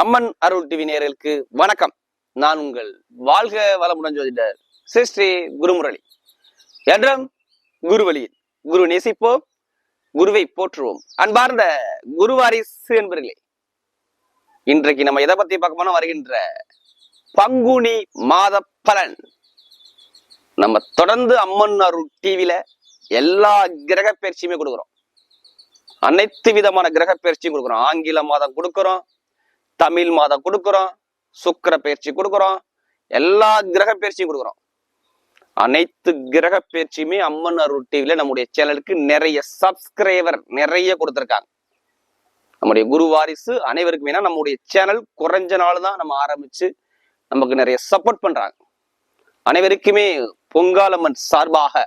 அம்மன் அருள் TV நேயர்களுக்கு வணக்கம். நான் உங்கள் வாழ்க வளமுடன் ஜோதிடர் ஸ்ரீ குருமுரளி. என்றும் குருவழியில் குரு நேசிப்போம், குருவை போற்றுவோம். அன்பார்ந்த குருவாரிசு என்பர்களே, இன்றைக்கு நம்ம எதை பத்தி பார்க்க போனா வருகின்ற பங்குனி மாத பலன். நம்ம தொடர்ந்து அம்மன் அருள் டிவில எல்லா கிரக பயிற்சியுமே கொடுக்குறோம். அனைத்து விதமான கிரக பயிற்சியும் கொடுக்குறோம். ஆங்கில மாதம் கொடுக்குறோம், தமிழ் மாதம் கொடுக்குறோம், சுக்கிர பயிற்சி கொடுக்குறோம், எல்லா கிரக பயிற்சியும் கொடுக்குறோம். அனைத்து கிரக பயிற்சியுமே அம்மன் அருள் டிவில நம்முடைய சேனலுக்கு நிறைய சப்ஸ்கிரைபர் நிறைய கொடுத்துருக்காங்க. நம்முடைய குரு வாரிசு அனைவருக்கும் வேணா நம்முடைய சேனல் குறைஞ்ச நாள் தான் நம்ம ஆரம்பிச்சு நமக்கு நிறைய சப்போர்ட் பண்றாங்க. அனைவருக்குமே பொங்காலம்மன் சார்பாக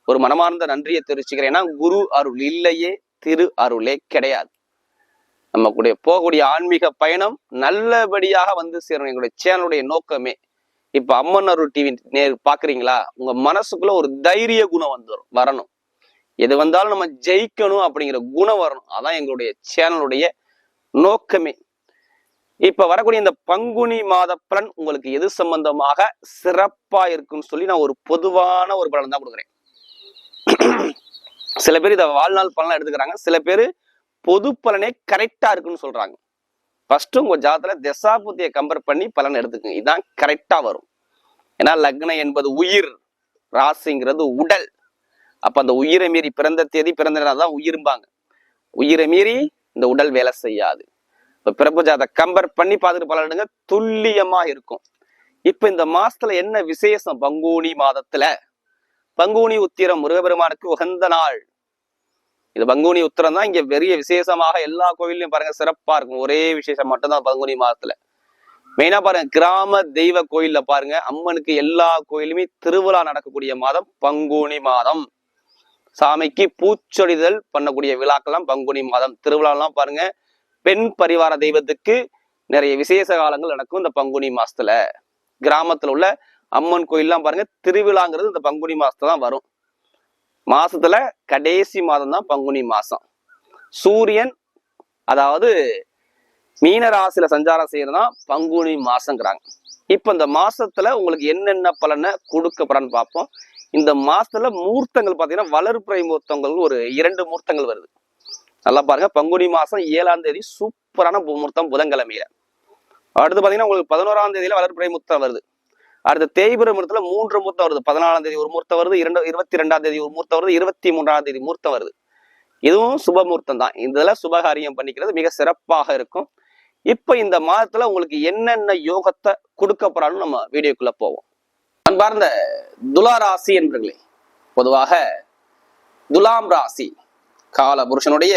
ஒரு மனமார்ந்த நன்றியை தெரிவிச்சுக்கிறேன். ஏன்னா குரு அருள் இல்லையே திரு அருளே கிடையாது. நமக்குடைய போகக்கூடிய ஆன்மீக பயணம் நல்லபடியாக வந்து சேரணும். எங்களுடைய சேனலுடைய நோக்கமே. இப்ப அம்மன் அருள் டிவி பாக்குறீங்களா, உங்க மனசுக்குள்ள ஒரு தைரிய குணம் வரணும். எது வந்தாலும் நம்ம ஜெயிக்கணும் அப்படிங்கிற குணம் வரணும். அதான் எங்களுடைய சேனலுடைய நோக்கமே. இப்ப வரக்கூடிய இந்த பங்குனி மாத பலன் உங்களுக்கு எது சம்பந்தமாக சிறப்பா இருக்குன்னு சொல்லி நான் ஒரு பொதுவான ஒரு பலன் தான் கொடுக்குறேன். சில பேர் இதை வாழ்நாள் பலனா எடுத்துக்கிறாங்க, சில பேர் பொது பலனே கரெக்டா இருக்குன்னு சொல்றாங்க. ஃபர்ஸ்ட் உங்க ஜாதகத்துல தசாபுத்தியை கம்பேர் பண்ணி பலன் எடுத்துக்கங்க, இதுதான் கரெக்டா வரும். ஏன்னா லக்னம் என்பது உயிர், ராசிங்கிறது உடல். அப்ப அந்த உயிரை மீறி பிறந்த தேதி பிறந்த தான் உயிரும்பாங்க. உயிரை மீறி இந்த உடல் வேலை செய்யாது. இப்ப பிறப்பு ஜாதகத்தை கம்பேர் பண்ணி பார்த்துட்டு பலன் எடுங்க, துல்லியமா இருக்கும். இப்ப இந்த மாசத்துல என்ன விசேஷம்? பங்குனி மாதத்துல பங்குனி உத்திரம் முருகபெருமானுக்கு உகந்த நாள். இது பங்குனி உத்திரம் தான் இங்க பெரிய விசேஷமாக எல்லா கோயிலையும் பாருங்க சிறப்பா இருக்கும். ஒரே விசேஷம் மட்டும்தான் பங்குனி மாதத்துல. மெயினா பாருங்க, கிராம தெய்வ கோயில்ல பாருங்க, அம்மனுக்கு எல்லா கோயிலுமே திருவிழா நடக்கக்கூடிய மாதம் பங்குனி மாதம். சாமிக்கு பூச்சொடிதல் பண்ணக்கூடிய விழாக்கெல்லாம் பங்குனி மாதம். திருவிழாலாம் பாருங்க, பெண் பரிவார தெய்வத்துக்கு நிறைய விசேஷ காலங்கள் நடக்கும் இந்த பங்குனி மாசத்துல. கிராமத்துல உள்ள அம்மன் கோயில்லாம் பாருங்க, திருவிழாங்கிறது இந்த பங்குனி மாசத்துல தான் வரும். மாசத்துல கடைசி மாதம் தான் பங்குனி மாசம். சூரியன் அதாவது மீன ராசியில சஞ்சாரம் செய்யறதுதான் பங்குனி மாசங்கிறாங்க. இப்ப இந்த மாசத்துல உங்களுக்கு என்னென்ன பலனை கொடுக்கப்படான்னு பார்ப்போம். இந்த மாசத்துல மூர்த்தங்கள் பாத்தீங்கன்னா வளர்பிறை மூர்த்தங்கள் ஒரு 2 மூர்த்தங்கள் வருது. நல்லா பாருங்க, பங்குனி மாசம் 7ஆம் தேதி சூப்பரான மூர்த்தம் புதன்கிழமையில. அடுத்து பாத்தீங்கன்னா உங்களுக்கு 11ஆம் தேதியில வளர்பிறை மூர்த்தம் வருது. அடுத்த தேய்பிரை மூர்த்தத்துல 3 மூர்த்தம் வருது. 14ஆம் தேதி ஒரு மூர்த்தம் வருது, 22ஆம் தேதி ஒரு மூர்த்தம் வருது, 23ஆம் தேதி மூர்த்தம் வருது. இதுவும் சுப மூர்த்தம் தான். இதுல சுபகாரியம் பண்ணிக்கிறது மிக சிறப்பாக இருக்கும். இப்ப இந்த மாதத்துல உங்களுக்கு என்னென்ன யோகத்தை கொடுக்க போறாலும் நம்ம வீடியோக்குள்ள போவோம். அன்பார்ந்த துலா ராசி என்பர்களே, பொதுவாக துலாம் ராசி கால புருஷனுடைய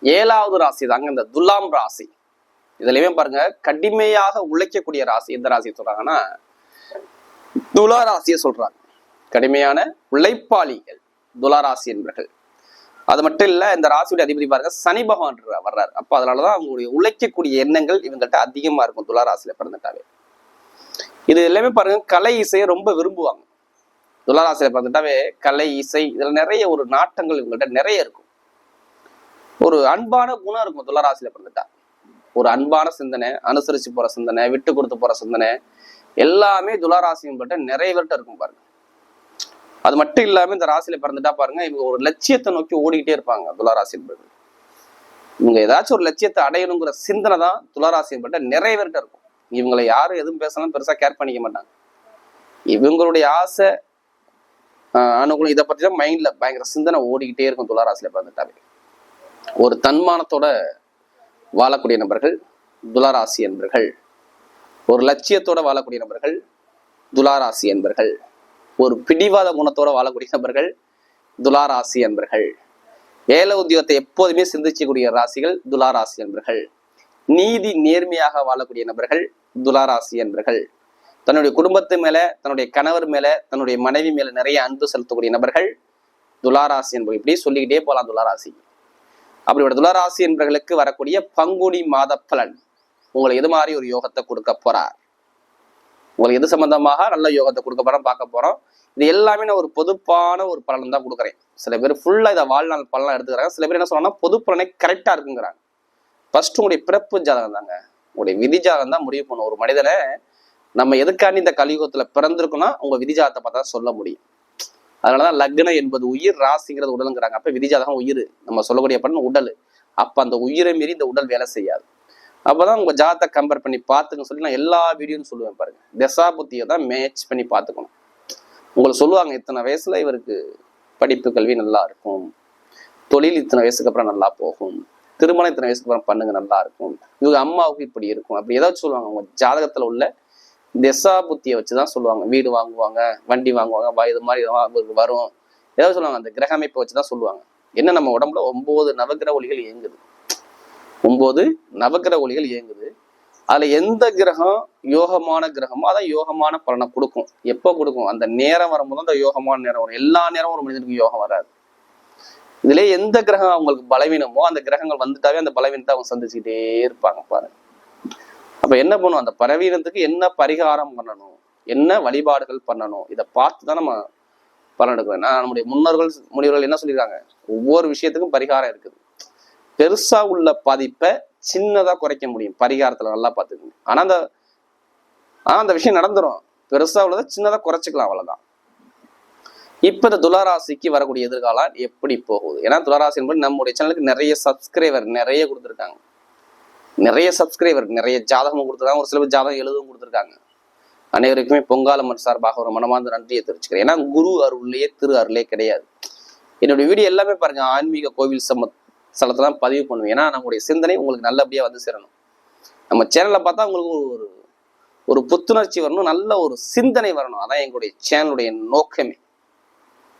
7வது ராசி தாங்க இந்த துலாம் ராசி. இதுலயுமே பாருங்க, கடுமையாக உழைக்கக்கூடிய ராசி எந்த ராசியை சொல்றாங்கன்னா துலா ராசியை சொல்றாங்க. கடுமையான உழைப்பாளிகள் துலா ராசி என்பர்கள். அது மட்டும் இல்ல, இந்த ராசியுடைய அதிபதி பாருங்க சனி பகவான் வர்றாரு. அப்ப அதனாலதான் அவங்களுடைய உழைக்கக்கூடிய எண்ணங்கள் இவங்கள்ட்ட அதிகமா இருக்கும். துலா ராசியில பிறந்துட்டாவே இது எல்லாமே பாருங்க, கலை இசையை ரொம்ப விரும்புவாங்க. துலா ராசியில பிறந்துட்டாவே கலை இசை இதுல நிறைய ஒரு நாட்டங்கள் இவங்கள்ட்ட நிறைய இருக்கும். ஒரு அன்பான குணம் இருக்கும் துலா ராசியில பிறந்துட்டா. ஒரு அன்பான சிந்தனை, அனுசரிச்சு போற சிந்தனை, விட்டு கொடுத்து போற சிந்தனை எல்லாமே துலா ராசியும் பட்ட நிறைய பேர்ட்ட இருக்கும் பாருங்க. அது மட்டும் இல்லாம இந்த ராசியில பிறந்துட்டா பாருங்க, இவங்க ஒரு லட்சியத்தை நோக்கி ஓடிக்கிட்டே இருப்பாங்க. துலா ராசி என்பது இவங்க ஏதாச்சும் ஒரு லட்சியத்தை அடையணுங்கிற சிந்தனை தான் துலா ராசியும் பட்ட நிறைய பேர்ட்ட இருக்கும். இவங்களை யாரும் எதுவும் பேசணும் பெருசா கேர் பண்ணிக்க மாட்டாங்க. இவங்களுடைய ஆசை அனுகூலம் இதை பத்தி தான் மைண்ட்ல பயங்கர சிந்தனை ஓடிக்கிட்டே இருக்கும் துலா ராசியில பிறந்துட்டாவே. ஒரு தன்மானத்தோட வாழக்கூடிய நபர்கள் துலாராசி என்பர்கள். ஒரு லட்சியத்தோட வாழக்கூடிய நபர்கள் துலாராசி என்பர்கள். ஒரு பிடிவாத குணத்தோட வாழக்கூடிய நபர்கள் துலாராசி என்பர்கள். வேலை உத்தியோகத்தை எப்போதுமே சிந்திக்கக்கூடிய ராசிகள் துலாராசி என்பர்கள். நீதி நேர்மையாக வாழக்கூடிய நபர்கள் துலாராசி என்பர்கள். தன்னுடைய குடும்பத்து மேல, தன்னுடைய கணவர் மேல, தன்னுடைய மனைவி மேல நிறைய அன்பு செலுத்தக்கூடிய நபர்கள் துலாராசி என்பர்கள். இப்படி சொல்லிக்கிட்டே போலாம் துலாராசி. அப்படியோட துலராசி என்பவர்களுக்கு வரக்கூடிய பங்குனி மாத பலன் உங்களுக்கு எது மாதிரி ஒரு யோகத்தை கொடுக்க போறார், உங்களுக்கு எது சம்பந்தமாக நல்ல யோகத்தை கொடுக்க போறோம் பார்க்க போறோம். இது எல்லாமே நான் ஒரு பொதுப்பான ஒரு பலன் தான் கொடுக்குறேன். சில பேர் ஃபுல்லா இதை வாழ்நாள் பலனா எடுத்துக்கிறாங்க. சில பேர் என்ன சொல்றாங்கன்னா பொது பலனை கரெக்டா இருக்குங்கிறாங்க. ஃபர்ஸ்ட் உங்களுடைய பிறப்பு ஜாதகம் தாங்க, உங்களுடைய விதி ஜாதகம் தான் முடிவு பண்ணும் ஒரு மனிதனை நம்ம எதுக்காண்டி இந்த கலியுகத்துல பிறந்திருக்கோம்னா உங்க விதி ஜாதகத்தை பார்த்தா சொல்ல முடியும். அதனாலதான் லக்னம் என்பது உயிர், ராசிங்கிறது உடலுங்கிறாங்க. அப்ப விதி ஜாதகம் உயிர், நம்ம சொல்லக்கூடிய பலன் உடல். அப்ப அந்த உயிரை மீறி இந்த உடல் வேலை செய்யாது. அப்பதான் உங்க ஜாதகத்தை கம்பேர் பண்ணி பார்த்துக்கன்னு சொல்லி நான் எல்லா வீடியோன்னு சொல்லுவேன் பாருங்க. தசா புத்தியை தான் மேட்ச் பண்ணி பார்த்துக்கணும். உங்களுக்கு சொல்லுவாங்க இத்தனை வயசுல இவருக்கு படிப்பு கல்வி நல்லா இருக்கும், தொழில் இத்தனை வயசுக்கு அப்புறம் நல்லா போகும், திருமணம் இத்தனை வயசுக்கு அப்புறம் பண்ணுங்க நல்லா இருக்கும், இவங்க அம்மாவுக்கு இப்படி இருக்கும், அப்படி ஏதாச்சும் சொல்லுவாங்க. உங்க ஜாதகத்துல உள்ள தசா புத்தியை வச்சுதான் சொல்லுவாங்க. வீடு வாங்குவாங்க, வண்டி வாங்குவாங்க, இது மாதிரி வரும், ஏதாவது சொல்லுவாங்க. அந்த கிரக அமைப்பை வச்சுதான் சொல்லுவாங்க. என்ன நம்ம உடம்புல 9 நவகிரக ஒளிகள் இயங்குது, 9 நவகிரக ஒளிகள் இயங்குது. அதுல எந்த கிரகம் யோகமான கிரகமோ அதான் யோகமான பலனை கொடுக்கும். எப்போ கொடுக்கும்? அந்த நேரம் வரும்போது அந்த யோகமான நேரம் வரும். எல்லா நேரமும் ஒரு மனிதனுக்கு யோகம் வராது. இதுல எந்த கிரகம் அவங்களுக்கு பலவீனமோ அந்த கிரகங்கள் வந்துட்டாவே அந்த பலவீனத்தை அவங்க சந்திச்சுக்கிட்டே இருப்பாங்க பாருங்க. அப்ப என்ன பண்ணும்? அந்த பலவீனத்துக்கு என்ன பரிகாரம் பண்ணணும், என்ன வழிபாடுகள் பண்ணணும், இதை பார்த்துதான் நம்ம பலன் எடுக்கணும். ஏன்னா நம்முடைய முனிவர்கள் என்ன சொல்லியிருக்காங்க? ஒவ்வொரு விஷயத்துக்கும் பரிகாரம் இருக்குது. பெருசா உள்ள பாதிப்பை சின்னதா குறைக்க முடியும் பரிகாரத்துல, நல்லா பார்த்துக்கணும். ஆனா அந்த விஷயம் நடந்துரும். பெருசா உள்ளதை சின்னதா குறைச்சிக்கலாம், அவ்வளவுதான். இப்ப இந்த துளாராசிக்கு வரக்கூடிய எதிர்காலம் எப்படி போகுது? ஏன்னா துளாராசி என்பது நம்முடைய சேனலுக்கு நிறைய சப்ஸ்கிரைபர் நிறைய கொடுத்துருக்காங்க, நிறைய ஜாதகமும் கொடுத்துருக்காங்க, ஒரு சில பேர் ஜாதகம் எழுதவும் கொடுத்துருக்காங்க. அனைவருக்குமே பொங்காலம்மன் சார்பாக ஒரு மனமார்ந்த நன்றியை தெரிவிச்சுக்கிறேன். ஏன்னா குரு அருள்லையே திரு அருளே கிடையாது. என்னுடைய வீடியோ எல்லாமே பாருங்க ஆன்மீக கோவில் ஸ்தலத்தெல்லாம் பதிவு பண்ணுவேன். ஏன்னா நம்முடைய சிந்தனை உங்களுக்கு நல்லபடியா வந்து சேரணும். நம்ம சேனல்ல பார்த்தா உங்களுக்கு ஒரு புத்துணர்ச்சி வரணும், நல்ல ஒரு சிந்தனை வரணும். அதான் எங்களுடைய சேனலுடைய நோக்கமே.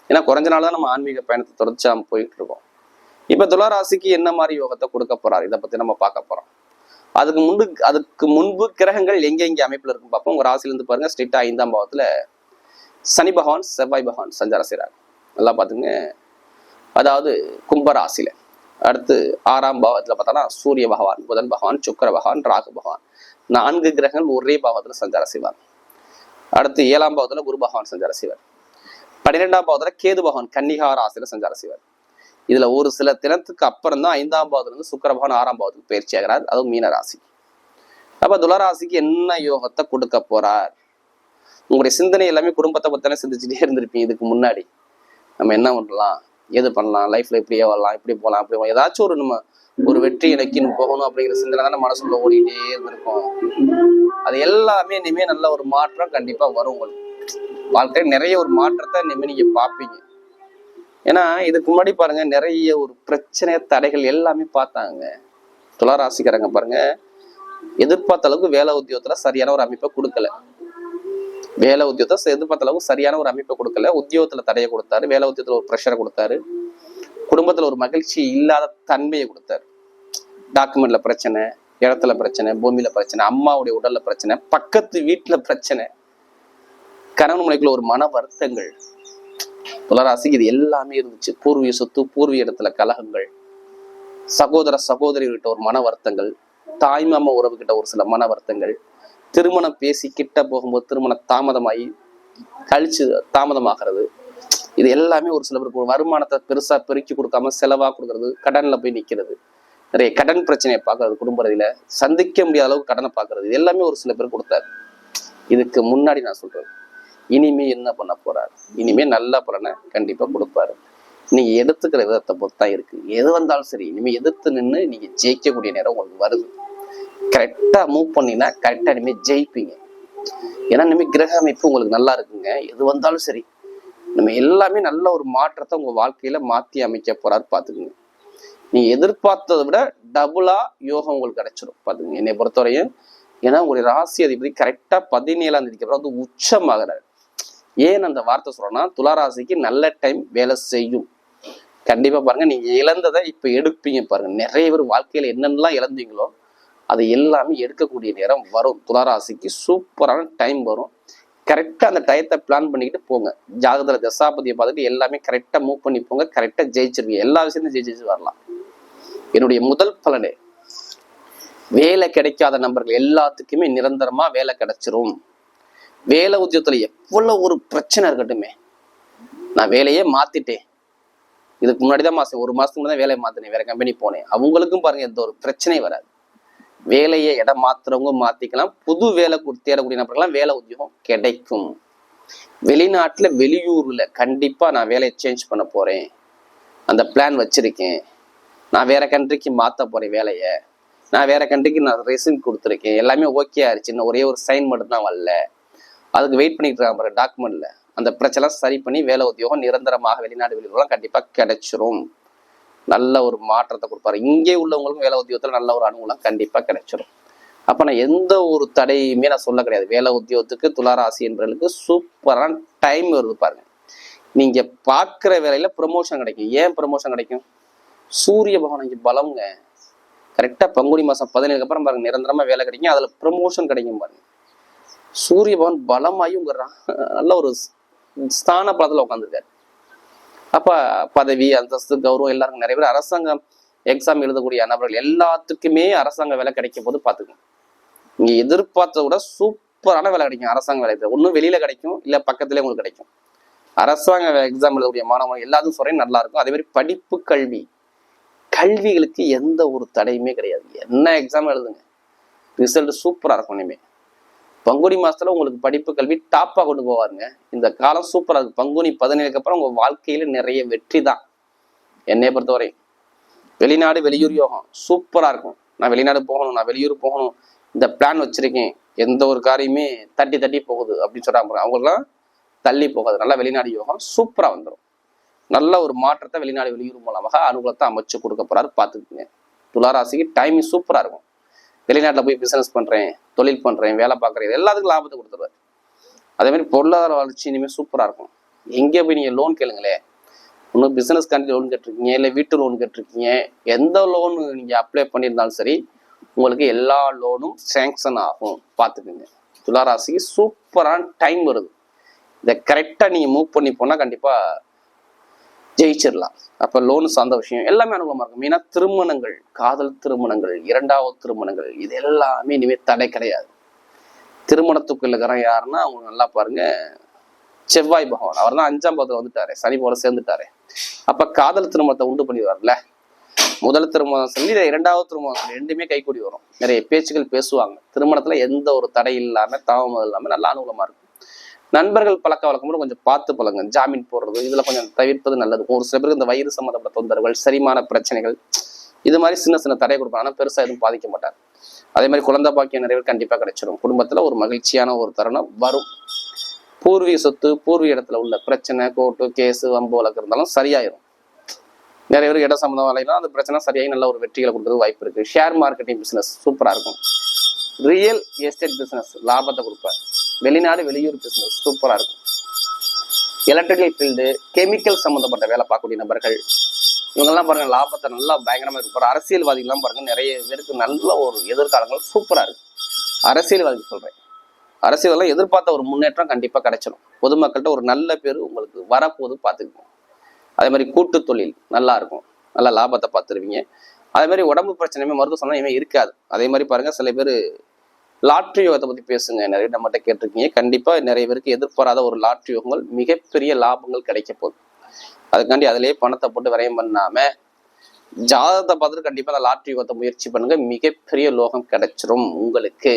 ஏன்னா குறைஞ்ச நாள் தான் நம்ம ஆன்மீக பயணத்தை தொடர்ச்சி நம்ம போயிட்டு இருக்கோம். இப்ப துளாராசிக்கு என்ன மாதிரி யோகத்தை கொடுக்க போறாரு, இதை பத்தி நம்ம பார்க்க போறோம். அதுக்கு முன்பு கிரகங்கள் எங்க அமைப்புல இருக்கும் பார்ப்போம். உங்க ராசியிலிருந்து பாருங்க, ஸ்ட்ரிக்டா 5ஆம் பாவத்துல சனி பகவான் செவ்வாய் பகவான் சஞ்சாரம் செய்றாங்க. நல்லா பாத்துங்க. அதாவது கும்பராசியில. அடுத்து 6ஆம் பாவத்துல பார்த்தோம்னா சூரிய பகவான், புதன் பகவான், சுக்கிர பகவான், ராகு பகவான், 4 கிரகங்கள் ஒரே பாவத்துல சஞ்சாரம் செய்வாங்க. அடுத்து 7ஆம் பாவத்துல குரு பகவான் சஞ்சாரம் செய்வார். 12ஆம் பாவத்துல கேது பகவான் கன்னிகா ராசியில சஞ்சாரம் செய்வார். இதுல ஒரு சில தினத்துக்கு அப்புறம் தான் 5ஆம் பாவத்துல இருந்து சுக்கிர பகவான் 6ஆம் பாவத்துக்கு பயிற்சி ஆகிறார், அதுவும் மீன ராசி. அப்ப துளாராசிக்கு என்ன யோகத்தை கொடுக்க போறார்? உங்களுடைய சிந்தனை எல்லாமே குடும்பத்தை பத்தானே சிந்திச்சுட்டே இருந்திருப்பீங்க. இதுக்கு முன்னாடி நம்ம என்ன பண்ணலாம், எது பண்ணலாம், லைஃப்ல இப்படியே வரலாம், இப்படி போகலாம், அப்படி போகலாம், ஏதாச்சும் நம்ம ஒரு வெற்றி இலக்கின்னு போகணும் அப்படிங்கிற சிந்தனை தானே மனசுக்குள்ள ஓடிட்டே இருந்திருக்கும். அது எல்லாமே இனிமே நல்ல ஒரு மாற்றம் கண்டிப்பா வரும். உங்களுக்கு வாழ்க்கையில நிறைய ஒரு மாற்றத்தை இனிமே நீங்க பார்ப்பீங்க. ஏன்னா இதுக்கு முன்னாடி பாருங்க நிறைய ஒரு பிரச்சனை தடைகள் எல்லாமே பார்த்தாங்க. துளாராசிக்காரங்க பாருங்க எதிர்பார்த்த அளவுக்கு வேலை உத்தியோகத்துல சரியான ஒரு அமைப்பை கொடுக்கல. எதிர்பார்த்த அளவுக்கு சரியான ஒரு அமைப்பை கொடுக்கல. உத்தியோகத்துல தடையை கொடுத்தாரு, வேலை உத்தியோகத்துல ஒரு ப்ரெஷரை கொடுத்தாரு, குடும்பத்துல ஒரு மகிழ்ச்சி இல்லாத தன்மையை கொடுத்தாரு. டாக்குமெண்ட்ல பிரச்சனை, இடத்துல பிரச்சனை, பூமியில பிரச்சனை, அம்மாவுடைய உடல்ல பிரச்சனை, பக்கத்து வீட்டுல பிரச்சனை, கணவன் மனைக்குள்ள ஒரு மன வருத்தங்கள். துளாராசிக்கு இது எல்லாமே இருந்துச்சு. பூர்வீக சொத்து, பூர்வீக இடத்துல கலகங்கள், சகோதர சகோதரிகிட்ட ஒரு மன வருத்தங்கள், தாய் மாமா உறவு கிட்ட ஒரு சில மன வருத்தங்கள், திருமணம் பேசி கிட்ட போகும்போது திருமணம் தாமதமாகி கழிச்சு தாமதமாகிறது. இது எல்லாமே ஒரு சில பேருக்கு வருமானத்தை பெருசா பெருக்கி கொடுக்காம செலவா கொடுக்கறது, கடன்ல போய் நிக்கிறது, நிறைய கடன் பிரச்சனையை பார்க்கறது, குடும்ப ரீதியில சந்திக்க முடியாத அளவுக்கு கடனை பார்க்கறது, இது எல்லாமே ஒரு சில பேர் கொடுத்தாரு. இதுக்கு முன்னாடி நான் சொல்றேன், இனிமே என்ன பண்ண போறாரு? இனிமே நல்ல பலனை கண்டிப்பா கொடுப்பாரு. நீங்க எடுத்துக்கிற விதத்தை பொறுத்தான் இருக்கு. எது வந்தாலும் சரி, இனிமே எதிர்த்து நின்று நீங்க ஜெயிக்கக்கூடிய நேரம் உங்களுக்கு வருது. கரெக்டா மூவ் பண்ணீங்கன்னா கரெக்டா இனிமே ஜெயிப்பீங்க. ஏன்னா இனிமே கிரக அமைப்பு உங்களுக்கு நல்லா இருக்குங்க. எது வந்தாலும் சரி, நம்ம எல்லாமே நல்ல ஒரு மாற்றத்தை உங்க வாழ்க்கையில மாத்தி அமைக்க போறாரு. பாத்துக்குங்க. நீங்க எதிர்பார்த்ததை விட டபுளா யோகம் உங்களுக்கு கிடைச்சிடும். பாத்துக்குங்க என்னை பொறுத்தவரையும். ஏன்னா உங்களுடைய ராசி அதிபதி கரெக்டா 17ஆம் தேதிக்கு அப்புறம் வந்து உச்சமாகிறாரு. ஏன் அந்த வார்த்தை சொல்றேன்னா, துளாராசிக்கு நல்ல டைம் வேலை செய்யும். கண்டிப்பா பாருங்க, நீங்க இழந்ததை இப்ப எடுப்பீங்க பாருங்க. நிறைய பேர் வாழ்க்கையில என்னென்னலாம் இழந்தீங்களோ அது எல்லாமே எடுக்கக்கூடிய நேரம் வரும். துளாராசிக்கு சூப்பரான டைம் வரும். கரெக்டா அந்த டயத்தை பிளான் பண்ணிக்கிட்டு போங்க. ஜாதகத்துல தசாபதியை பார்த்துட்டு எல்லாமே கரெக்டா மூவ் பண்ணி போங்க. கரெக்டா ஜெயிச்சிருவீங்க. எல்லா விஷயத்தையும் ஜெயிச்சு வரலாம். என்னுடைய முதல் பலனே, வேலை கிடைக்காத நபர்கள் எல்லாத்துக்குமே நிரந்தரமா வேலை கிடைச்சிரும். வேலை உத்தியோகத்துல எவ்வளவு ஒரு பிரச்சனை இருக்கட்டுமே, நான் வேலையே மாத்திட்டேன், இதுக்கு முன்னாடிதான் ஒரு மாசத்துக்கு முன்னாடி வேலையை மாத்தினேன், வேற கம்பெனி போனேன். அவங்களுக்கும் பாருங்க எந்த ஒரு பிரச்சனையும் வராது. வேலையை இடம் மாத்துறவங்க மாத்திக்கலாம். புது வேலை தேடக்கூடிய நபர்கள்லாம் வேலை உத்தியோகம் கிடைக்கும். வெளிநாட்டுல வெளியூர்ல கண்டிப்பா நான் வேலையை சேஞ்ச் பண்ண போறேன், அந்த பிளான் வச்சிருக்கேன், நான் வேற கண்ட்ரிக்கு மாத்த போறேன் வேலையை, நான் வேற கண்ட்ரிக்கு நான் ரெஸ்யூம் கொடுத்துருக்கேன், எல்லாமே ஓகே ஆயிடுச்சு, இன்னும் ஒரே ஒரு சைன் மட்டும் தான் வரல, அதுக்கு வெயிட் பண்ணிட்டு இருக்காங்க பாரு டாக்குமெண்ட்ல, அந்த பிரச்சனை சரி பண்ணி வேலை உத்தியோகம் நிரந்தரமாக வெளிநாடு வெளியூர்லாம் கண்டிப்பா கிடைச்சிரும். நல்ல ஒரு மாற்றத்தை கொடுப்பாரு. இங்கே உள்ளவங்களுக்கும் வேலை உத்தியோகத்துல நல்ல ஒரு அனுகூலம் கண்டிப்பா கிடைச்சிடும். அப்ப நான் எந்த ஒரு தடையுமே நான் சொல்ல கிடையாது. வேலை உத்தியோகத்துக்கு துளாராசி என்பவர்களுக்கு சூப்பரான டைம் வருது பாருங்க. நீங்க பாக்குற வேலையில ப்ரமோஷன் கிடைக்கும். ஏன் ப்ரமோஷன் கிடைக்கும்? சூரிய பகவான் இங்க பலம்ங்க. கரெக்டா பங்குனி மாசம் 17 அப்புறம் பாருங்க நிரந்தரமா வேலை கிடைக்கும், அதுல ப்ரமோஷன் கிடைக்கும் பாருங்க. சூரிய பகவான் பலமாயும் நல்ல ஒரு ஸ்தான பலத்துல உட்காந்துருக்காரு. அப்ப பதவி அந்தஸ்து கௌரவம் எல்லாருக்கும் நிறைய பேர் அரசாங்கம் எக்ஸாம் எழுதக்கூடிய நபர்கள் எல்லாத்துக்குமே அரசாங்க வேலை கிடைக்கும் போது பாத்துக்கணும். நீங்க எதிர்பார்த்தத விட சூப்பரான வேலை கிடைக்கும். அரசாங்க வேலை ஒன்னும் வெளியில கிடைக்கும், இல்ல பக்கத்திலே உங்களுக்கு கிடைக்கும். அரசாங்க எக்ஸாம் எழுதக்கூடிய மாணவர்கள் எல்லாத்துக்கும் சொல்றேன் நல்லா இருக்கும். அதே மாதிரி படிப்பு கல்விகளுக்கு எந்த ஒரு தடையுமே கிடையாது. என்ன எக்ஸாம் எழுதுங்க, ரிசல்ட் சூப்பரா இருக்கும். இனிமே பங்குனி மாசத்துல உங்களுக்கு படிப்பு கல்வி டாப்பா கொண்டு போவாருங்க. இந்த காலம் சூப்பரா இருக்கு. பங்குனி 17 அப்புறம் உங்க வாழ்க்கையில நிறைய வெற்றி தான். என்னைய பொறுத்தவரை வெளிநாடு வெளியூர் யோகம் சூப்பரா இருக்கும். நான் வெளிநாடு போகணும், நான் வெளியூர் போகணும், இந்த பிளான் வச்சிருக்கேன், எந்த ஒரு காரியமே தட்டி போகுது அப்படின்னு சொல்றாங்க. அவங்களுக்குலாம் தள்ளி போகாது. நல்லா வெளிநாடு யோகம் சூப்பரா வந்துடும். நல்ல ஒரு மாற்றத்தை வெளிநாடு வெளியூர் மூலமாக அனுகூலத்தை அமைச்சு கொடுக்க போறாரு. பார்த்துக்குங்க. துளாராசிக்கு டைமிங் சூப்பரா இருக்கும். வெளிநாட்டில் போய் பிசினஸ் பண்றேன், தொழில் பண்றேன், வேலை பார்க்குறேன், எல்லாத்துக்கும் லாபத்தை கொடுத்துருவாரு. அதே மாதிரி பொருளாதார வளர்ச்சி இனிமேல் சூப்பரா இருக்கும். எங்கே போய் நீங்க லோன் கேளுங்களேன், இன்னும் பிசினஸ் காண்டி லோன் கேட்டிருக்கீங்க, இல்லை வீட்டு லோன் கேட்டிருக்கீங்க, எந்த லோன் நீங்க அப்ளை பண்ணியிருந்தாலும் சரி உங்களுக்கு எல்லா லோனும் சேங்ஷன் ஆகும். பார்த்துக்குங்க. துளாராசிக்கு சூப்பரான டைம் வருது. இதை கரெக்டா நீங்க மூவ் பண்ணி போனா கண்டிப்பா ஜெயிச்சிடலாம். அப்ப லோனு சார்ந்த விஷயம் எல்லாமே அனுகூலமா இருக்கும். மெயினா திருமணங்கள், காதல் திருமணங்கள், இரண்டாவது திருமணங்கள், இது எல்லாமே இனிமே தடை கிடையாது. திருமணத்துக்குள்ள இருக்கிற யாருன்னா அவங்க நல்லா பாருங்க, செவ்வாய் பகவான் அவர் தான் 5ஆம் பாவத்துல வந்துட்டாரு, சனி போல சேர்ந்துட்டாரு. அப்ப காதல் திருமணத்தை உண்டு பண்ணிடுவார்ல. முதல் திருமணம் சொல்லி இரண்டாவது திருமணம் சொல்லி ரெண்டுமே கைக்கூடி வரும். நிறைய பேச்சுகள் பேசுவாங்க. திருமணத்துல எந்த ஒரு தடை இல்லாம தாமதம் இல்லாம நல்ல அனுகூலமா இருக்கும். நண்பர்கள் பழக்க வழக்கம் கொஞ்சம் பார்த்து பழங்க. ஜாமீன் போடுறது இதுல கொஞ்சம் தவிர்ப்பது நல்லது. ஒரு சில பேருக்கு இந்த வயிறு சம்மந்தப்பட்ட தொந்தரவுகள், செரிமான பிரச்சனைகள், இது மாதிரி சின்ன தடை கொடுப்பாங்க. ஆனா பெருசா எதுவும் பாதிக்க மாட்டார். அதே மாதிரி குழந்தை பாக்கியம் நிறைய கண்டிப்பா கிடைச்சிடும். குடும்பத்துல ஒரு மகிழ்ச்சியான ஒரு தருணம் வரும். பூர்வீக சொத்து, பூர்வீக இடத்துல உள்ள பிரச்சனை, கோர்ட்டு கேஸு வம்பு வழக்கு இருந்தாலும் சரியாயிரும். நிறைய பேருக்கு இட சம்பந்தம் வரையிலும் அந்த பிரச்சனை சரியாகி நல்ல ஒரு வெற்றிகளை கொடுக்கறது வாய்ப்பு இருக்கு. ஷேர் மார்க்கெட்டிங் பிசினஸ் சூப்பரா இருக்கும். ரியல் எஸ்டேட் பிசினஸ் லாபத்தை கொடுப்பார். வெளிநாடு வெளியூர் பிசினஸ் சூப்பரா இருக்கும். எலக்ட்ரிக்கல் ஃபீல்டு, கெமிக்கல் சம்பந்தப்பட்ட வேலை பார்க்கக்கூடிய நபர்கள் இவங்கெல்லாம் பாருங்க லாபத்தை நல்லா பயங்கரமா இருப்பார். அரசியல்வாதிகள்லாம் பாருங்க நிறைய பேருக்கு நல்ல ஒரு எதிர்காலங்கள் சூப்பரா இருக்கு. அரசியல்வாதி சொல்றேன், அரசியல் எதிர்பார்த்த ஒரு முன்னேற்றம் கண்டிப்பா கிடைச்சிடும். பொதுமக்கள்கிட்ட ஒரு நல்ல பேர் உங்களுக்கு வரப்போது பார்த்துக்கணும். அதே மாதிரி கூட்டு தொழில் நல்லா இருக்கும், நல்ல லாபத்தை பார்த்துருவீங்க. அதே மாதிரி உடம்பு பிரச்சனையுமே மருத்துவ சொன்னா இனிமே இருக்காது. அதே மாதிரி பாருங்க சில பேர் லாட்ரி யோகத்தை பத்தி பேசுங்க, நிறைய நம்மகிட்ட கேட்டிருக்கீங்க. கண்டிப்பா நிறைய பேருக்கு எதிர்பாராத ஒரு லாட்ரி யோகங்கள், மிகப்பெரிய லாபங்கள் கிடைக்க போகுது. அதுக்காண்டி அதிலேயே பணத்தை போட்டு விரயம் பண்ணாம ஜாதகத்தை பார்த்துட்டு கண்டிப்பா அந்த லாட்ரி யோகத்தை முயற்சி பண்ணுங்க. மிகப்பெரிய லோகம் கிடைச்சிரும் உங்களுக்கு.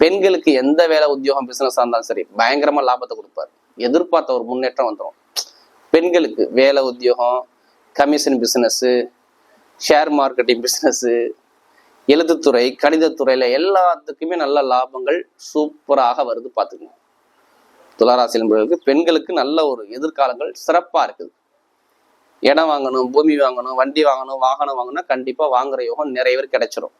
பெண்களுக்கு எந்த வேலை உத்தியோகம் பிசினஸா இருந்தாலும் சரி பயங்கரமா லாபத்தை கொடுப்பாரு. எதிர்பார்த்த ஒரு முன்னேற்றம் வந்துடும். பெண்களுக்கு வேலை உத்தியோகம், commission business, share marketing business, எழுத்துத்துறை, கணிதத்துறையில எல்லாத்துக்குமே நல்ல லாபங்கள் சூப்பராக வருது. பார்த்துக்கணும். துளாராசி நண்பர்களுக்கு பெண்களுக்கு நல்ல ஒரு எதிர்காலங்கள் சிறப்பா இருக்குது. இடம் வாங்கணும், பூமி வாங்கணும், வண்டி வாங்கணும், வாகனம் வாங்கணும், கண்டிப்பா வாங்குற யோகம் நிறைய பேர் கிடைச்சிடும்.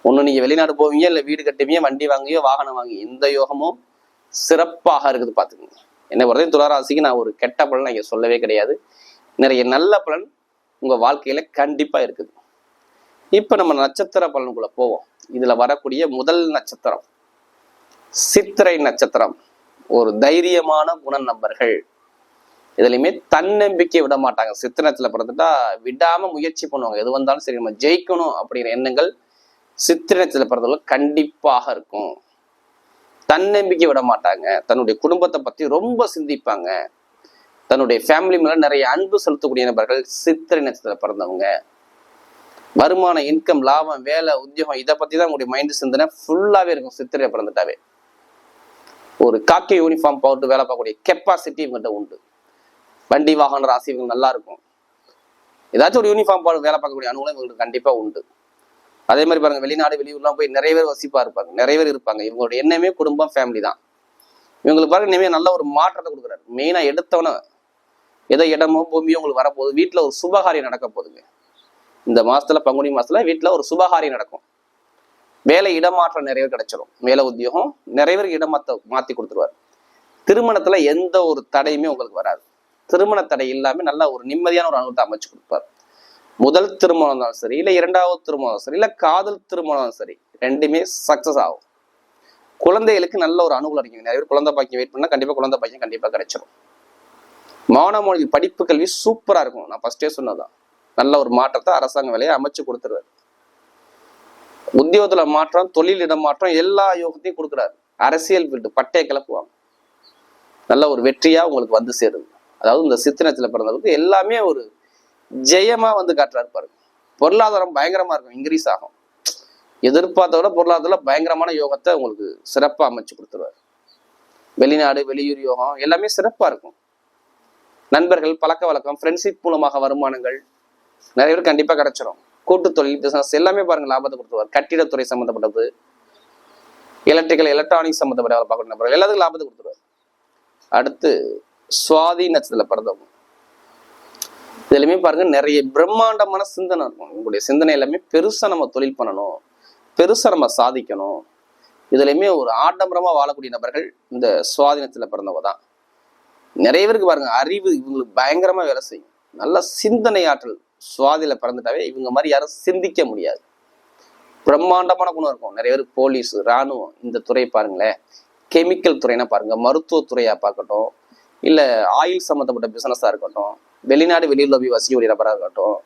ஒண்ணு நீங்க வெளிநாடு போவீங்க, இல்ல வீடு கட்டுவீங்க, வண்டி வாங்கியோ வாகனம் வாங்கி, இந்த யோகமும் சிறப்பாக இருக்குது. பார்த்துக்கோங்க. என்னை பொறுத்தவரை துளாராசிக்கு நான் ஒரு கெட்ட பலன் இங்க சொல்லவே கிடையாது. நிறைய நல்ல பலன் உங்க வாழ்க்கையில கண்டிப்பா இருக்குது. இப்ப நம்ம நட்சத்திர பலனுக்குள்ள போவோம். இதுல வரக்கூடிய முதல் நட்சத்திரம் சித்திரை நட்சத்திரம். ஒரு தைரியமான குண நபர்கள், இதுலயுமே தன்னம்பிக்கை விட மாட்டாங்க. சித்திரத்துல பிறந்துட்டா விடாம முயற்சி பண்ணுவாங்க. எது வந்தாலும் சரி நம்ம ஜெயிக்கணும் அப்படிங்கிற எண்ணங்கள் சித்திரத்துல பிறந்தவங்க கண்டிப்பாக இருக்கும். தன்னம்பிக்கை விட மாட்டாங்க. தன்னுடைய குடும்பத்தை பத்தி ரொம்ப சிந்திப்பாங்க. தன்னுடைய ஃபேமிலி மேல நிறைய அன்பு செலுத்தக்கூடிய நபர்கள் சித்திரை நட்சத்திரத்தில் பிறந்தவங்க. வருமானம், இன்கம், லாபம், வேலை, உத்தியோகம் இதை பத்தி தான் உங்களுடைய மைண்ட் சிந்தனை ஃபுல்லாவே இருக்கும். சித்திரையை பிறந்துட்டாவே ஒரு காக்கி யூனிஃபார்ம் போட்டு வேலை பார்க்கக்கூடிய கெப்பாசிட்டி இவங்ககிட்ட உண்டு. வண்டி வாகன ராசி இவங்க நல்லா இருக்கும். ஏதாச்சும் ஒரு யூனிஃபார்ம் போட்டு வேலை பார்க்கக்கூடிய அனுகூலம் இவங்களுக்கு கண்டிப்பா உண்டு. அதே மாதிரி பாருங்க, வெளிநாடு வெளியூர்லாம் போய் நிறைய பேர் வசிப்பா இருப்பாங்க, நிறைய பேர் இருப்பாங்க. இவங்களோட எண்ணமே குடும்பம், ஃபேமிலி தான். இவங்களுக்கு பாருங்க இனிமே நல்ல ஒரு மாற்றத்தை கொடுக்குறாரு. மெயினா எடுத்தவன ஏதோ இடமோ பூமியோ உங்களுக்கு வரப்போகுது. வீட்டுல ஒரு சுபகாரியம் நடக்க போகுதுங்க. இந்த மாசத்துல, பங்குனி மாசத்துல வீட்டுல ஒரு சுபகாரியம் நடக்கும். வேலை இடமாற்றம் நிறைய பேர் கிடைச்சிடும். மேல உத்தியோகம் நிறைய பேருக்கு மாத்தி கொடுத்துருவார். திருமணத்துல எந்த ஒரு தடையுமே உங்களுக்கு வராது. திருமண தடை இல்லாம நல்ல ஒரு நிம்மதியான ஒரு அனுபவத்தை அமைச்சு கொடுப்பார். முதல் திருமணம் இருந்தாலும் சரி, இல்ல இரண்டாவது திருமணம் சரி, இல்ல காதல் திருமணம் சரி, ரெண்டுமே சக்சஸ் ஆகும். குழந்தைகளுக்கு நல்ல ஒரு அனுகூலம் இருக்குங்க. நிறைய பேர் குழந்தை பாக்கியம் வெயிட் பண்ணா கண்டிப்பா குழந்தை பாக்கியம் கண்டிப்பா கிடைச்சிடும். மாணவ படிப்பு கல்வி சூப்பரா இருக்கும். நான் ஃபர்ஸ்டே சொன்னதான். நல்ல ஒரு மாற்றத்தை அரசாங்க வேலையை அமைச்சு கொடுத்துருவாரு. உத்தியோகத்துல மாற்றம், தொழில் இடம் மாற்றம், எல்லா யோகத்தையும் கொடுக்குறாரு. அரசியல் ஃபீல்டு பட்டையை கிளப்புவாங்க. நல்ல ஒரு வெற்றியா உங்களுக்கு வந்து சேருது. அதாவது இந்த சித்திரத்துல பிறந்தவங்களுக்கு எல்லாமே ஒரு ஜெயமா வந்து காட்டுறாரு பாருங்க. பொருளாதாரம் பயங்கரமா இருக்கும், இன்க்ரீஸ் ஆகும். எதிர்பார்த்த விட பொருளாதாரத்துல பயங்கரமான யோகத்தை உங்களுக்கு சிறப்பா அமைச்சு கொடுத்துருவாரு. வெளிநாடு வெளியூர் யோகம் எல்லாமே சிறப்பா இருக்கும். நண்பர்கள், பழக்க வழக்கம், ஃப்ரெண்ட்ஷிப் மூலமாக வருமானங்கள் நிறைய பேர் கண்டிப்பா கிடைச்சிடும். கூட்டு தொழில், பிசினஸ் எல்லாமே பாருங்க லாபத்தை கொடுத்துருவார். கட்டிடத்துறை சம்மந்தப்பட்டது, எலக்ட்ரிக்கல், எலக்ட்ரானிக் சம்மந்தப்பட்ட வேலை பார்க்கணும் நபர்கள் எல்லாத்துக்கும் லாபத்தை கொடுத்துருவார். அடுத்து சுவாதி நட்சத்திரத்துல பிறந்தவங்க. இதுலயுமே பாருங்க நிறைய பிரம்மாண்டமான சிந்தனை இருக்கும். உங்களுடைய சிந்தனை எல்லாமே பெருசா நம்ம தொழில் பண்ணணும், பெருசா நம்ம சாதிக்கணும். இதுலயுமே ஒரு ஆடம்பரமா வாழக்கூடிய நபர்கள் இந்த சுவாதினத்துல பிறந்தவங்க தான். நிறைய பேருக்கு பாருங்க அறிவு இவங்களுக்கு பயங்கரமா வேலை செய்யும். நல்ல சிந்தனை ஆற்றல். சுவாதியில பிறந்துட்டாவே இவங்க மாதிரி யாரும் சிந்திக்க முடியாது. பிரம்மாண்டமான குணம் இருக்கும். நிறைய பேர் போலீஸ், இராணுவம் இந்த துறை பாருங்களேன். கெமிக்கல் துறைனா பாருங்க, மருத்துவத்துறையா பார்க்கட்டும், இல்ல ஆயில் சம்மந்தப்பட்ட பிசினஸா இருக்கட்டும், வெளிநாடு வெளியூர்ல போய் வசிக்கக்கூடிய நபராக இருக்கட்டும்,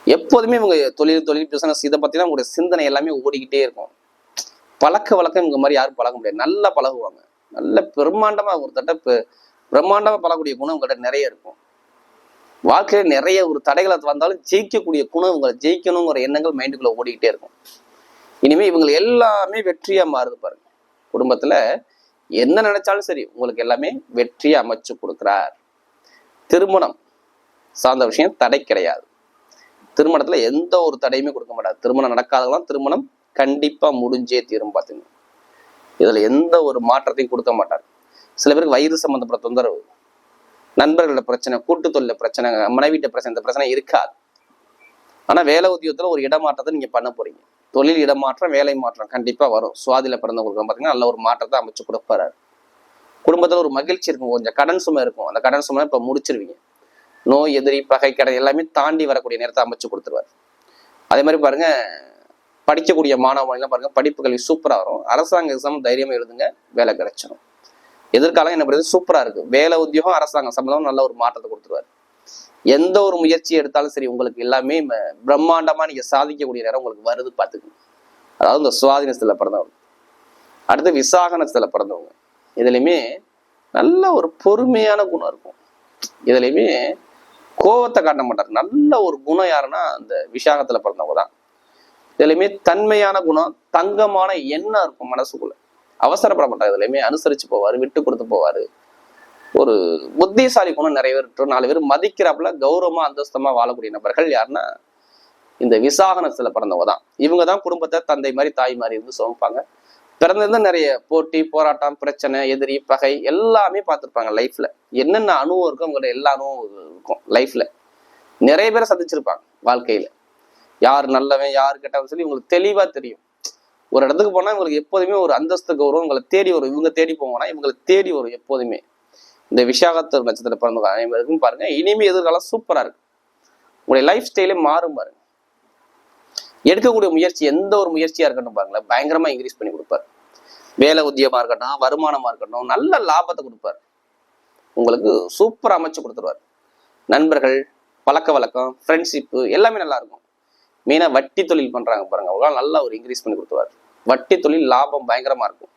எப்போதுமே இவங்க தொழில் பிசினஸ் இதை பத்தி தான் உங்களுடைய சிந்தனை எல்லாமே ஓடிக்கிட்டே இருக்கும். பழக்க வழக்கம் இவங்க மாதிரி யாரும் பழக முடியாது. நல்லா பழகுவாங்க. நல்ல பிரம்மாண்டமா பிரம்மாண்டமா பழகக்கூடிய குணம் உங்கள்கிட்ட நிறைய இருக்கும். வாழ்க்கையில நிறைய ஒரு தடைகளை வந்தாலும் ஜெயிக்கக்கூடிய குணம், உங்களை ஜெயிக்கணுங்கிற எண்ணங்கள் மைண்டுக்குள்ள ஓடிக்கிட்டே இருக்கும். இனிமே இவங்க எல்லாமே வெற்றியா மாறுது பாருங்க. குடும்பத்துல என்ன நினைச்சாலும் சரி உங்களுக்கு எல்லாமே வெற்றியை அமைச்சு கொடுக்குறார். திருமணம் சார்ந்த விஷயம் தடை கிடையாது. திருமணத்துல எந்த ஒரு தடையுமே கொடுக்க மாட்டார். திருமணம் நடக்காதவங்களாம் திருமணம் கண்டிப்பா முடிஞ்சே தீரும். பாத்தீங்க, இதுல எந்த ஒரு மாற்றத்தையும் கொடுக்க மாட்டார். சில பேருக்கு வயிறு சம்பந்தப்பட்ட தொந்தரவு, நண்பர்களோட பிரச்சனை, கூட்டு தொழில பிரச்சனை, மனைவிட்ட பிரச்சனை, இந்த பிரச்சனை இருக்காது. ஆனா வேலை உத்தியோகத்துல ஒரு இடமாற்றத்தை நீங்க பண்ண போறீங்க. தொழில் இடமாற்றம், வேலை மாற்றம் கண்டிப்பா வரும். சுவாதியில பிறந்தவங்களுக்கு பாத்தீங்கன்னா நல்ல ஒரு மாற்றத்தை அமைச்சு கொடுப்பாரு. குடும்பத்துல ஒரு மகிழ்ச்சி இருக்கும். கொஞ்சம் கடன் சுமை இருக்கும். அந்த கடன் சுமை இப்ப முடிச்சிருவீங்க. நோய், எதிரி, பகை, கடன் எல்லாமே தாண்டி வரக்கூடிய நேரத்தை அமைச்சு கொடுத்துருவாரு. அதே மாதிரி பாருங்க, படிக்கக்கூடிய மாணவர்கள் பாருங்க படிப்பு கல்வி சூப்பரா வரும். அரசாங்க எக்ஸாம் தைரியமா எழுதுங்க, வேலை கிடைச்சிடும். எதிர்காலம் என்ன பண்ணுறது சூப்பரா இருக்கு. வேலை உத்தியோகம், அரசாங்க சம்பளம் நல்ல ஒரு மாற்றத்தை கொடுத்துருவாரு. எந்த ஒரு முயற்சி எடுத்தாலும் சரி உங்களுக்கு எல்லாமே பிரம்மாண்டமா நீங்க சாதிக்கக்கூடிய நேரம் உங்களுக்கு வருது பார்த்துக்கணும். அதாவது இந்த சுவாதினத்துல பிறந்தவங்க. அடுத்து விசாகனத்துல பிறந்தவங்க. இதுலையுமே நல்ல ஒரு பொறுமையான குணம் இருக்கும். இதுலையுமே கோபத்தை காட்ட மாட்டார். நல்ல ஒரு குணம் யாருன்னா அந்த விசாகத்துல பிறந்தவங்க தான். இதுலையுமே தன்மையான குணம், தங்கமான எண்ணம் இருக்கும் மனசுக்குள்ள. அவசரப்பட மாட்டார். இதுலையுமே அனுசரிச்சு போவாரு, விட்டு கொடுத்து போவாரு. ஒரு புத்திசாலி குணம் நிறைய பேர், 4 பேர் மதிக்கிறாப்புல கௌரவமா அந்தஸ்தமா வாழக்கூடிய நபர்கள் யாருன்னா இந்த விசாகனத்துல பிறந்தவங்க தான். இவங்க தான் குடும்பத்தை தந்தை மாதிரி தாய் மாதிரி இருந்து சுமப்பாங்க. பிறந்திருந்தா நிறைய போட்டி, போராட்டம், பிரச்சனை, எதிரி, பகை எல்லாமே பார்த்துருப்பாங்க. லைஃப்ல என்னென்ன அனுபவம் இருக்கும் அவங்களோட எல்லா அனுபவம் இருக்கும். லைஃப்ல நிறைய பேரை சந்திச்சிருப்பாங்க. வாழ்க்கையில யார் நல்லவன் யார் கெட்டவன் சொல்லி இவங்களுக்கு தெளிவா தெரியும். ஒரு இடத்துக்கு போனா இவங்களுக்கு எப்போதுமே ஒரு அந்தஸ்து கௌரவம் இவங்களை தேடி வரும். இவங்க தேடி போவாங்கன்னா இவங்களுக்கு தேடி வரும் எப்போதுமே. இந்த விசாகத்து நட்சத்திர பிறந்தவங்க அனைவருக்கும் பாருங்க இனிமே எதிர்காலம் சூப்பரா இருக்கு. உங்களுடைய லைஃப் ஸ்டைலே மாறும் பாருங்க. எடுக்கக்கூடிய முயற்சி எந்த ஒரு முயற்சியா இருக்கட்டும் பாருங்களேன், பயங்கரமா இன்க்ரீஸ் பண்ணி கொடுப்பாரு. வேலை உத்தியோகமா இருக்கட்டும், வருமானமா இருக்கட்டும், நல்ல லாபத்தை கொடுப்பாரு. உங்களுக்கு சூப்பரா அமைச்சு கொடுத்துருவாரு. நண்பர்கள், பழக்க வழக்கம், ஃப்ரெண்ட்ஷிப்பு எல்லாமே நல்லா இருக்கும். மெயினா வட்டி தொழில் பண்றாங்க பாருங்க, அவங்களால நல்லா ஒரு இன்க்ரீஸ் பண்ணி கொடுத்துருவாரு. வட்டி தொழில் லாபம் பயங்கரமா இருக்கும்.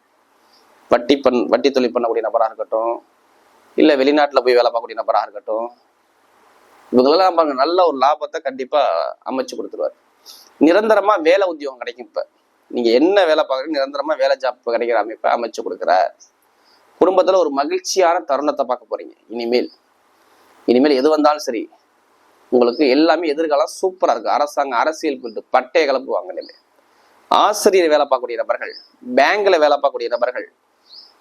வட்டி தொழில் பண்ணக்கூடிய நபரா இருக்கட்டும், இல்ல வெளிநாட்டுல போய் வேலை பார்க்கக்கூடிய நபராக இருக்கட்டும், இவங்களெல்லாம் பாருங்க நல்ல ஒரு லாபத்தை கண்டிப்பா அமைச்சு கொடுத்துருவாரு. நிரந்தரமா வேலை உத்தியோகம் கிடைக்கும். இப்ப நீங்க என்ன வேலை பார்க்குறீங்க, நிரந்தரமா வேலை ஜாப் கிடைக்கிற அமைப்பை அமைச்சு கொடுக்குறார். குடும்பத்துல ஒரு மகிழ்ச்சியான தருணத்தை பார்க்க போறீங்க. இனிமேல் எது வந்தாலும் சரி, உங்களுக்கு எல்லாமே எதிர்காலம் சூப்பரா இருக்கு. அரசாங்க அரசியல் போயிட்டு பட்டையை கிளப்புவாங்க. நிலை ஆசிரியர் வேலை பார்க்கக்கூடிய நபர்கள், பேங்க்ல வேலை பார்க்கக்கூடிய நபர்கள்,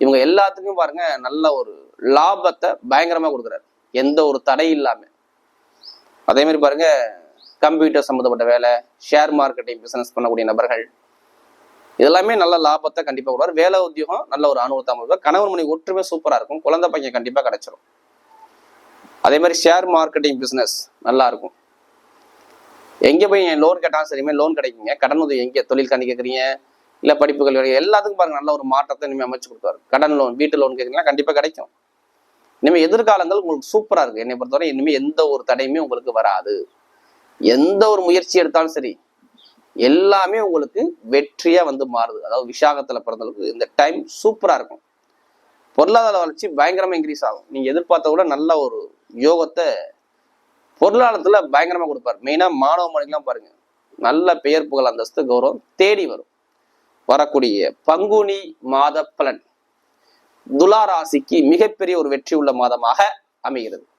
இவங்க எல்லாத்துக்கும் பாருங்க நல்ல ஒரு லாபத்தை பயங்கரமா கொடுக்குறாரு, எந்த ஒரு தடை இல்லாம. அதே மாதிரி பாருங்க கம்ப்யூட்டர் சம்மந்தப்பட்ட வேலை, ஷேர் மார்க்கெட்டிங் பிசினஸ் பண்ணக்கூடிய நபர்கள், இதெல்லாமே நல்ல லாபத்தை கண்டிப்பா கொடுவார். வேலை உத்தியோகம் நல்ல ஒரு அனுபவத்தை கொடுப்பார். கணவன் மணி ஒற்றுமை சூப்பரா இருக்கும். குழந்தை பையன் கண்டிப்பா கிடைச்சிடும். அதே மாதிரி ஷேர் மார்க்கெட்டிங் பிசினஸ் நல்லா இருக்கும். எங்க போய் லோன் கேட்டாலும் சரிமே லோன் கிடைக்குங்க. கடன் உதவி எங்க தொழில் கண்டி கேட்குறீங்க, இல்ல படிப்புகள் எல்லாத்துக்கும் பாருங்க நல்ல ஒரு மாற்றத்தை இனிமேல் அமைச்சு கொடுத்தாரு. கடன் லோன், வீட்டு லோன் கேட்குறீங்கன்னா கண்டிப்பா கிடைக்கும். இனிமேல் எதிர்காலங்கள் உங்களுக்கு சூப்பரா இருக்கு. என்னை பொறுத்தவரை இனிமேல் எந்த ஒரு தடையுமே உங்களுக்கு வராது. எந்த ஒரு முயற்சி எடுத்தாலும் சரி, எல்லாமே உங்களுக்கு வெற்றியா வந்து மாறுது. அதாவது விசாகத்துல பிறந்தவங்களுக்கு இந்த டைம் சூப்பரா இருக்கும். பொருளாதார வளர்ச்சி பயங்கரமா இன்க்ரீஸ் ஆகும். நீங்க எதிர்பார்த்த கூட நல்ல ஒரு யோகத்தை பொருளாதாரத்துல பயங்கரமா கொடுப்பாரு. மெயினா மாணவ மணிக்கெல்லாம் பாருங்க நல்ல பெயர் புகழ் அந்தஸ்து கௌரவம் தேடி வரும். வரக்கூடிய பங்குனி மாத பலன் துலா ராசிக்கு மிகப்பெரிய ஒரு வெற்றி உள்ள மாதமாக அமைகிறது.